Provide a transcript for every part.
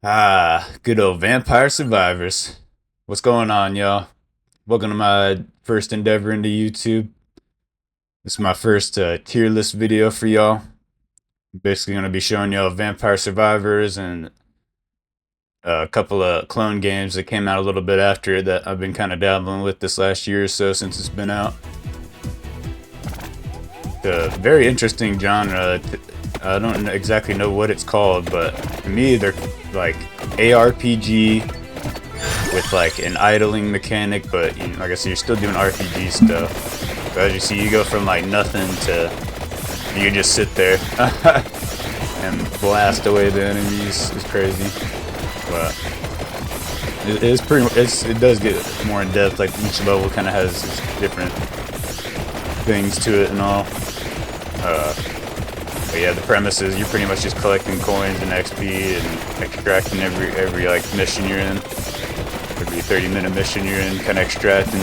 Good old Vampire Survivors. What's going on, y'all? Welcome to my first endeavor into YouTube. This is my first tier list video for y'all. Basically, going to be showing y'all Vampire Survivors and a couple of clone games that came out a little bit after it that I've been kind of dabbling with this last year or so since it's been out. A very interesting genre. I don't exactly know what it's called, but to me, they're like ARPG with like an idling mechanic, but like I said, you're still doing RPG stuff. So as you see, you go from like nothing to you can just sit there and blast away the enemies. It's crazy, but it is pretty. It does get more in depth. Like each level kind of has different things to it and all. But yeah, the premise is you're pretty much just collecting coins and XP and extracting every like mission you're in. Every 30-minute mission you're in, kind of extracting.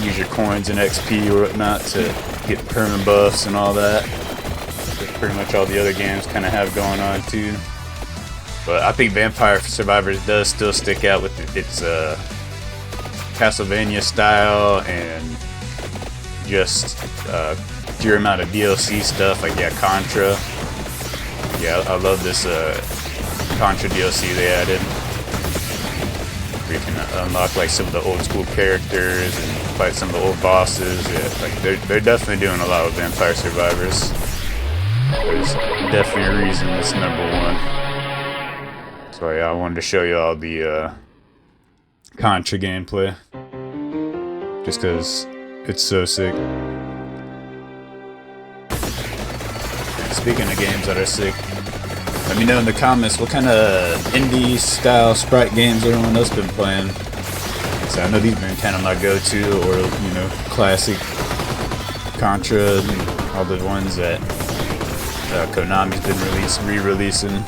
Use your coins and XP or whatnot to get perma buffs and all that. That's pretty much all the other games kind of have going on too. But I think Vampire Survivors does still stick out with its Castlevania style and just pure amount of DLC stuff. Like Contra. Yeah, I love this Contra DLC they added. Where you can unlock like some of the old school characters and fight some of the old bosses. Yeah, like they're definitely doing a lot with Vampire Survivors. There's definitely a reason it's #1. So yeah, I wanted to show you all the Contra gameplay, just because it's so sick. Speaking of games that are sick, let me know in the comments what kind of indie style sprite games everyone else been playing. So I know these have been kind of my go-to, or classic Contra and all the ones that Konami's been re-releasing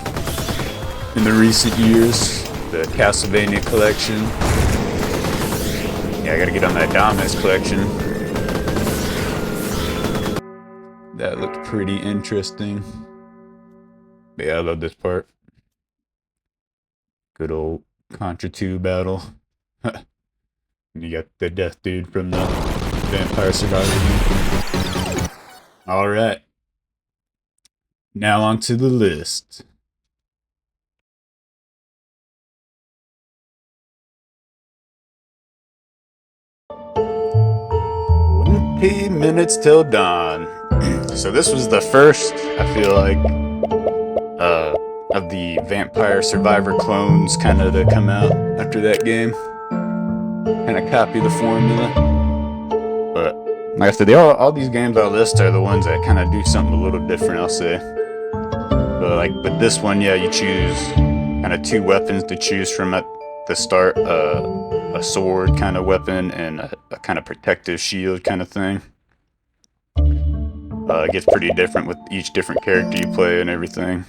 in the recent years. The Castlevania collection. Yeah, I gotta get on that Dominus collection. That looked pretty interesting. But yeah, I love this part. Good old Contra 2 battle. You got the death dude from the Vampire Survivor. Alright. Now on to the list. 20 minutes till dawn. So this was the first, I feel like, of the Vampire Survivor clones kind of to come out after that game. Kind of copy the formula. But like I said, all these games I list are the ones that kind of do something a little different, I'll say. But this one, yeah, you choose kind of 2 weapons to choose from at the start. A sword kind of weapon and a kind of protective shield kind of thing. It gets pretty different with each different character you play and everything.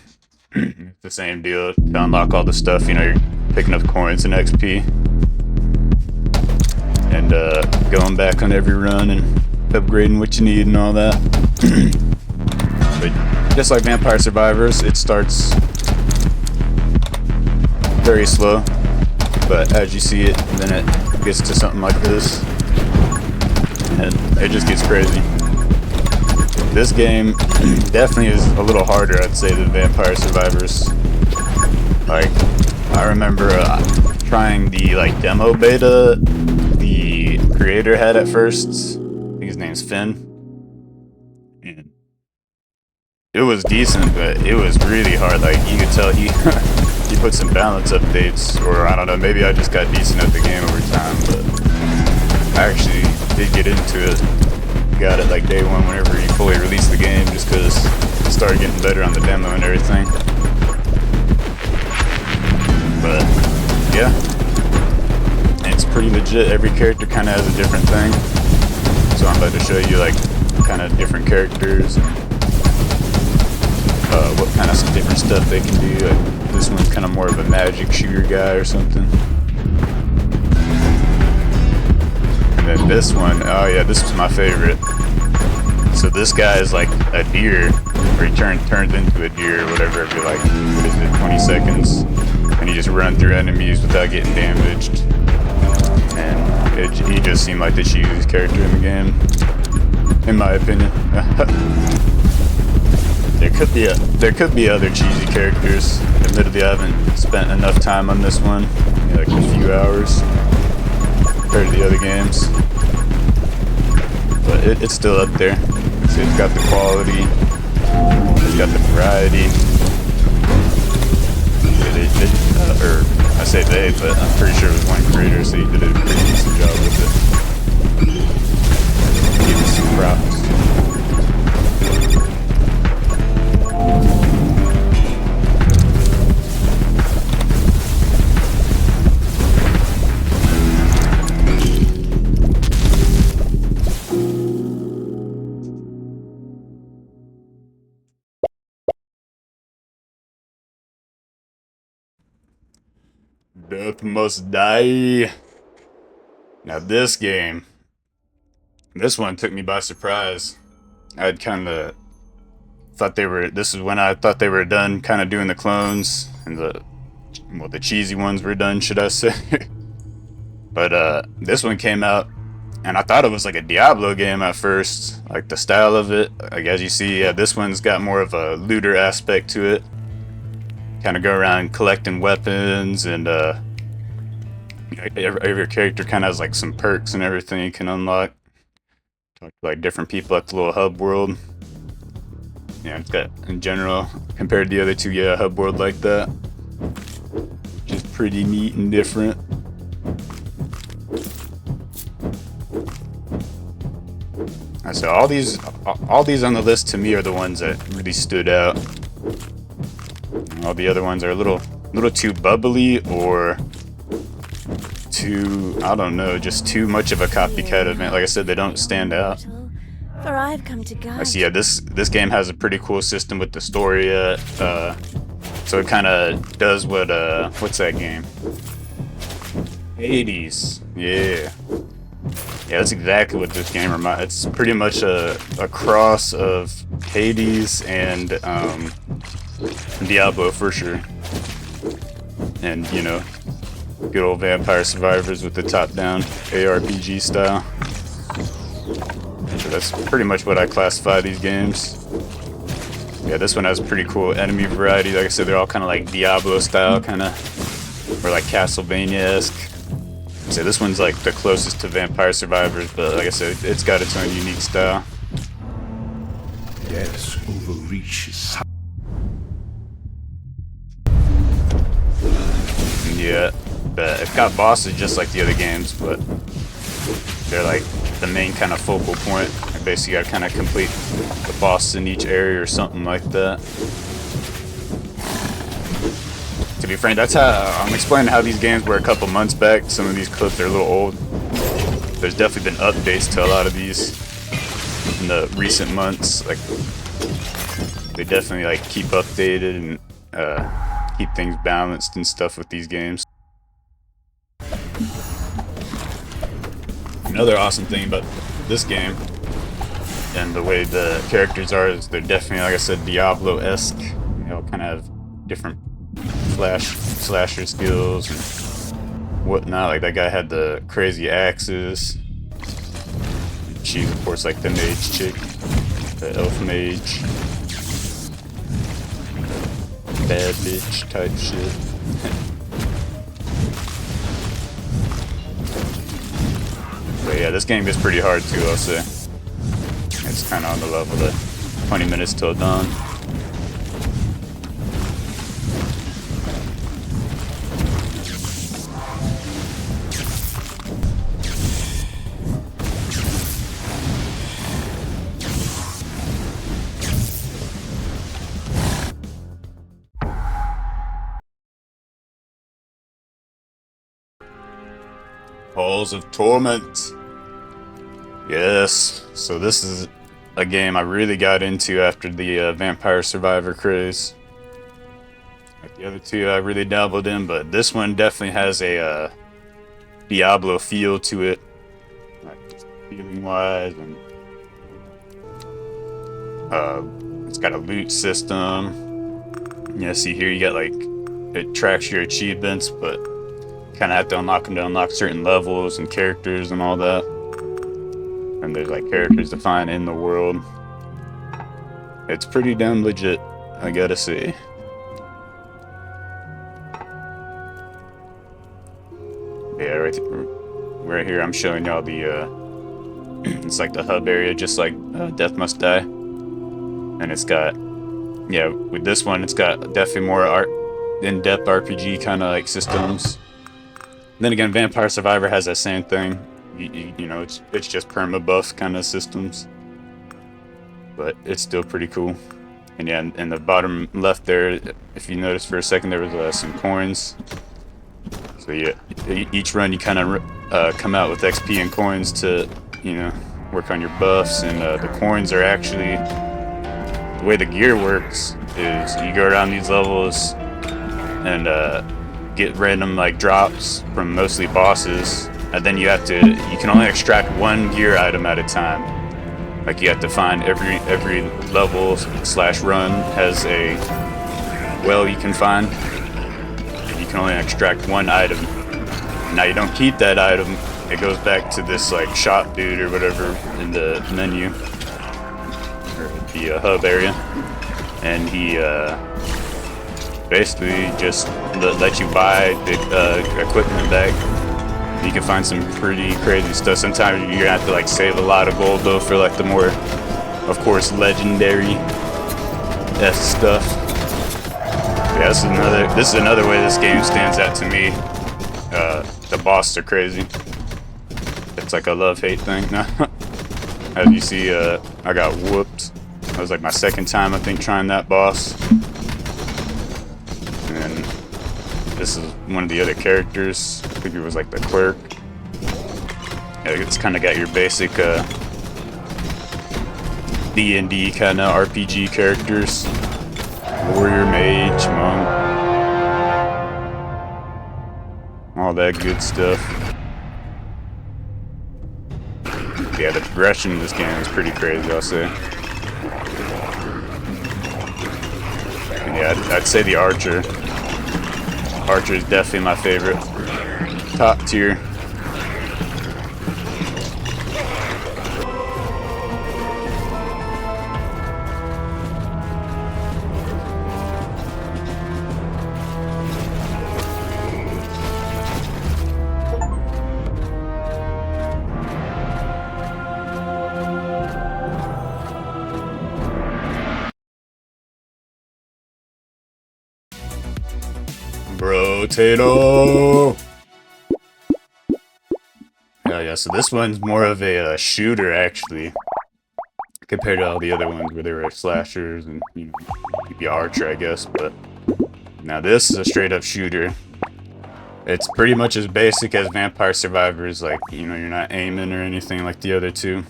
It's the same deal. To unlock all the stuff, you're picking up coins and XP. And going back on every run and upgrading what you need and all that. But just like Vampire Survivors, it starts very slow. But as you see it, then it gets to something like this. And it just gets crazy. This game definitely is a little harder, I'd say, than Vampire Survivors. Like, I remember trying the demo beta the creator had at first. I think his name's Finn. And it was decent, but it was really hard. Like, you could tell he put some balance updates, or I don't know, maybe I just got decent at the game over time, but I actually did get into it. Got it like day 1 whenever he fully released the game, just because it started getting better on the demo and everything. But yeah, it's pretty legit. Every character kind of has a different thing, so I'm about to show you kind of different characters and what kind of some different stuff they can do. This one's kind of more of a magic shooter guy or something. And then this one, oh yeah, this was my favorite. So this guy is like a deer, where he turns into a deer or whatever every like, what is it, 20 seconds, and he just run through enemies without getting damaged. And he just seemed like the cheesiest character in the game, in my opinion. There could be other cheesy characters. Admittedly, I haven't spent enough time on this one, like a few hours compared to the other games. But it's still up there. It's got the quality, it's got the variety. I say they, but I'm pretty sure it was one creator, so he did a pretty decent job with it. Give me some props. Death must die. Now this one took me by surprise. I'd kind of thought this is when I thought they were done kind of doing the clones, and the cheesy ones were done, should I say. But this one came out, and I thought it was like a Diablo game at first, like the style of it. Like as you see, yeah, this one's got more of a looter aspect to it. Kind of go around collecting weapons, and every character kind of has like some perks and everything you can unlock. Talk to like different people at the little hub world. Yeah, it's got, in general, compared to the other two, yeah, a hub world like that, which is pretty neat and different. So all these on the list to me are the ones that really stood out. All the other ones are a little too bubbly, or too, I don't know, just too much of a copycat event. Like I said, they don't stand out. For I've come to guide. I see. Yeah, this game has a pretty cool system with the story. So it kind of does what's that game? Hades. Yeah. Yeah, that's exactly what this game reminds. It's pretty much a cross of Hades and Diablo for sure. And, you know, good old Vampire Survivors with the top-down ARPG style. So that's pretty much what I classify these games. Yeah, this one has pretty cool enemy variety. Like I said, they're all kind of like Diablo style, kind of, or like Castlevania-esque. So this one's like the closest to Vampire Survivors, but like I said, it's got its own unique style. Yes, overreach is. Yeah, it's got bosses just like the other games, but they're like the main kind of focal point. You basically got to kind of complete the boss in each area or something like that. To be frank, that's how I'm explaining how these games were a couple months back. Some of these clips are a little old. There's definitely been updates to a lot of these in the recent months. Like, they definitely like keep updated and keep things balanced and stuff with these games. Another awesome thing about this game and the way the characters are is they're definitely, like I said, Diablo-esque. You know, kind of have different slasher skills and whatnot. Like that guy had the crazy axes. She's of course like the mage chick, the elf mage, bad bitch type shit. But yeah, this game is pretty hard too, I'll say. It's kind of on the level of 20 minutes till dawn. Halls of Torment. Yes, so this is a game I really got into after the Vampire Survivor craze. Like the other two I really dabbled in, but this one definitely has a Diablo feel to it, like feeling wise and It's got a loot system. Yeah, see here you got like, it tracks your achievements, but kind of have to unlock them to unlock certain levels and characters and all that. And there's like characters to find in the world. It's pretty damn legit, I gotta say. Yeah, right here I'm showing y'all the it's like the hub area, just like Death Must Die. And it's got, yeah, with this one it's got definitely more in-depth RPG kind of like systems. And then again, Vampire Survivor has that same thing. You know, it's just perma buff kind of systems, but it's still pretty cool. And yeah, in the bottom left there, if you notice for a second, there was some coins. So yeah, each run you kind of come out with XP and coins to, you know, work on your buffs. And the coins are actually, the way the gear works is you go around these levels and get random like drops from mostly bosses, and then you can only extract one gear item at a time. Like you have to find every level / run has a well you can find. You can only extract one item. Now you don't keep that item. It goes back to this like shop dude or whatever in the menu or the hub area, and he basically just let you buy the equipment back. You can find some pretty crazy stuff. Sometimes you're gonna have to like save a lot of gold though for like the more, of course, legendary stuff. Yeah, this is another way this game stands out to me. The bosses are crazy. It's like a love-hate thing. As you see, I got whooped. That was like my second time I think trying that boss. And this is one of the other characters. I think it was like the clerk. Yeah, it's kind of got your basic D&D kind of RPG characters. Warrior, mage, monk. All that good stuff. Yeah, the progression in this game is pretty crazy, I'll say. And yeah, I'd say the archer. Archer is definitely my favorite. Top tier. Potato. Yeah, so this one's more of a shooter actually, compared to all the other ones where they were slashers and, you know, you'd be archer, I guess. But now this is a straight up shooter. It's pretty much as basic as Vampire Survivors, like, you know, you're not aiming or anything like the other two.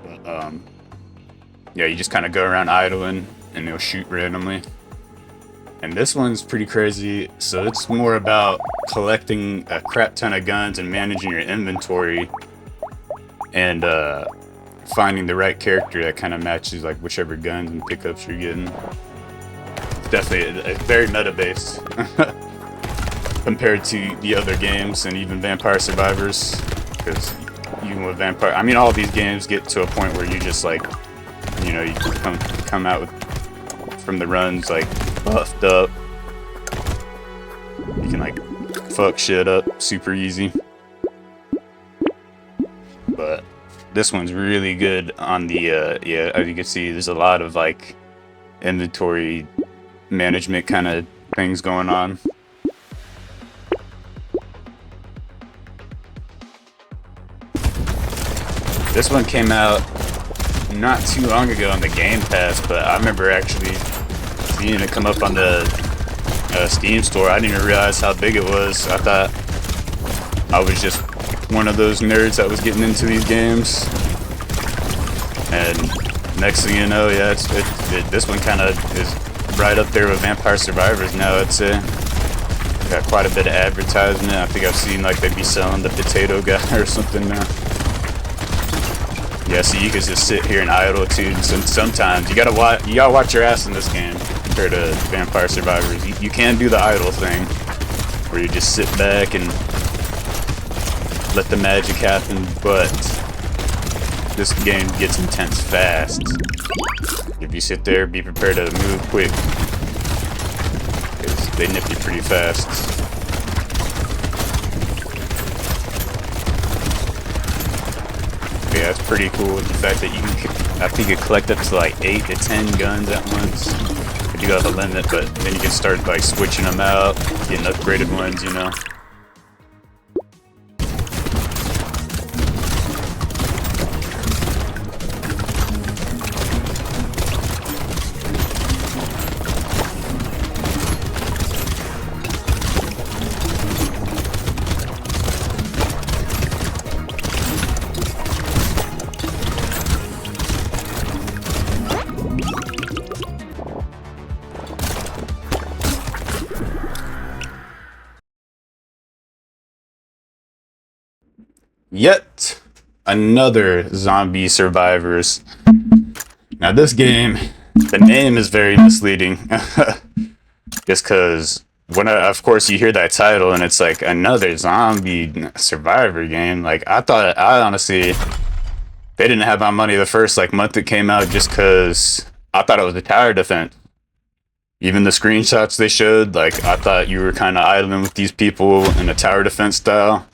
But, yeah, you just kind of go around idling and they'll shoot randomly. And this one's pretty crazy. So it's more about collecting a crap ton of guns and managing your inventory and finding the right character that kind of matches like whichever guns and pickups you're getting. It's definitely a very meta-based compared to the other games and even Vampire Survivors. Because even with Vampire, I mean, all these games get to a point where you just like, you know, you come out with, from the runs like buffed up. You can like fuck shit up super easy. But this one's really good on the yeah, as you can see, there's a lot of like inventory management kind of things going on. This one came out not too long ago on the Game Pass, but I remember actually seeing it come up on the Steam store. I didn't even realize how big it was. I thought I was just one of those nerds that was getting into these games. And next thing you know, yeah, this one kind of is right up there with Vampire Survivors now, I'd say. Got quite a bit of advertisement. I think I've seen like they'd be selling the potato guy or something now. Yeah, so you can just sit here and idle too. And sometimes you gotta watch your ass in this game compared to Vampire Survivors. You can do the idle thing, where you just sit back and let the magic happen, but this game gets intense fast. If you sit there, be prepared to move quick, because they nip you pretty fast. Yeah, it's pretty cool with the fact that you can, I think you collect up to like 8 to 10 guns at once. You do have a limit, but then you can start like switching them out, getting upgraded ones, you know. Yet another Zombie Survivors. Now this game, the name is very misleading. Just because of course you hear that title and it's like another Zombie Survivor game. Like I honestly, they didn't have my money the first like month it came out, just because I thought it was a tower defense. Even the screenshots they showed, like I thought you were kind of idling with these people in a tower defense style.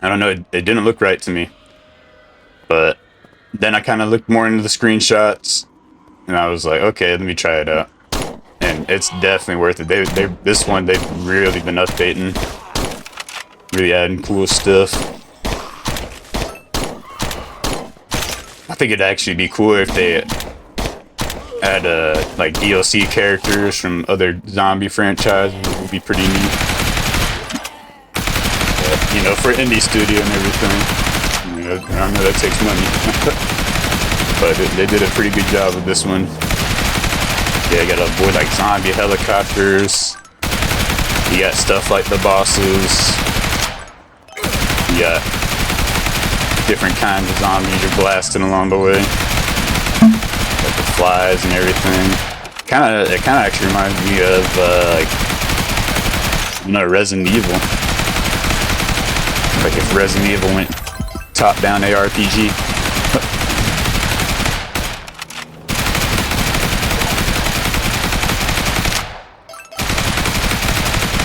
I don't know, it didn't look right to me. But then I kind of looked more into the screenshots, and I was like, okay, let me try it out. And it's definitely worth it. This one, they've really been updating, really adding cool stuff. I think it'd actually be cool if they add like DLC characters from other zombie franchises. It would be pretty neat. You know, for indie studio and everything. You know, I know that takes money. But they did a pretty good job with this one. Yeah, you gotta avoid like zombie helicopters. You got stuff like the bosses. You got different kinds of zombies you're blasting along the way. Like the flies and everything. It kinda actually reminds me of like, you know, Resident Evil. Like if Resident Evil went top-down ARPG.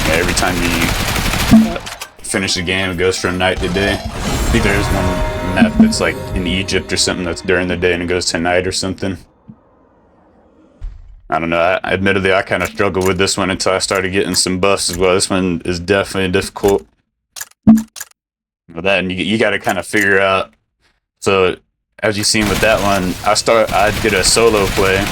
Yeah, every time you finish the game, it goes from night to day. I think there's one map that's like in Egypt or something that's during the day and it goes to night or something. I don't know. Admittedly, I kind of struggled with this one until I started getting some buffs as well. This one is definitely difficult. With that, and you got to kind of figure out. So as you've seen with that one, I did a solo play,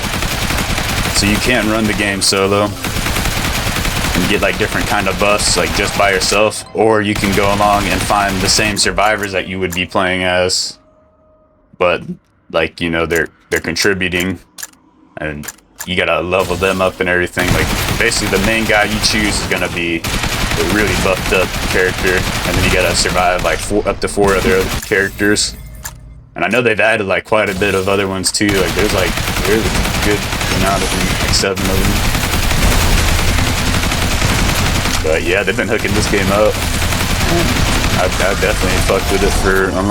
so you can run the game solo and get like different kind of buffs like just by yourself, or you can go along and find the same survivors that you would be playing as, but like, you know, they're contributing, and you gotta level them up and everything. Like basically the main guy you choose is gonna be a really buffed up character, and then you gotta survive like up to 4 other characters. And I know they've added like quite a bit of other ones too. Like there's a good amount of them, like 7 of them. But yeah, they've been hooking this game up. I definitely fucked with it for a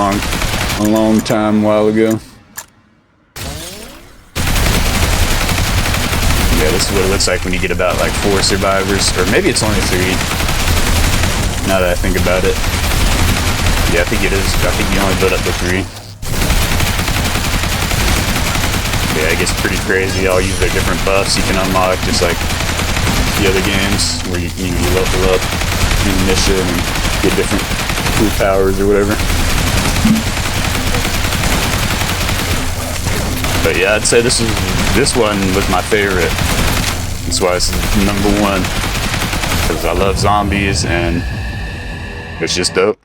long time a while ago. Yeah, this is what it looks like when you get about like 4 survivors, or maybe it's only 3. Now that I think about it. Yeah, I think it is. I think you only build up to 3. Yeah, it gets pretty crazy. All use their different buffs you can unlock, just like the other games where you level up in the mission and get different cool powers or whatever. But yeah, I'd say this one was my favorite. That's why it's #1, because I love zombies and it's just dope.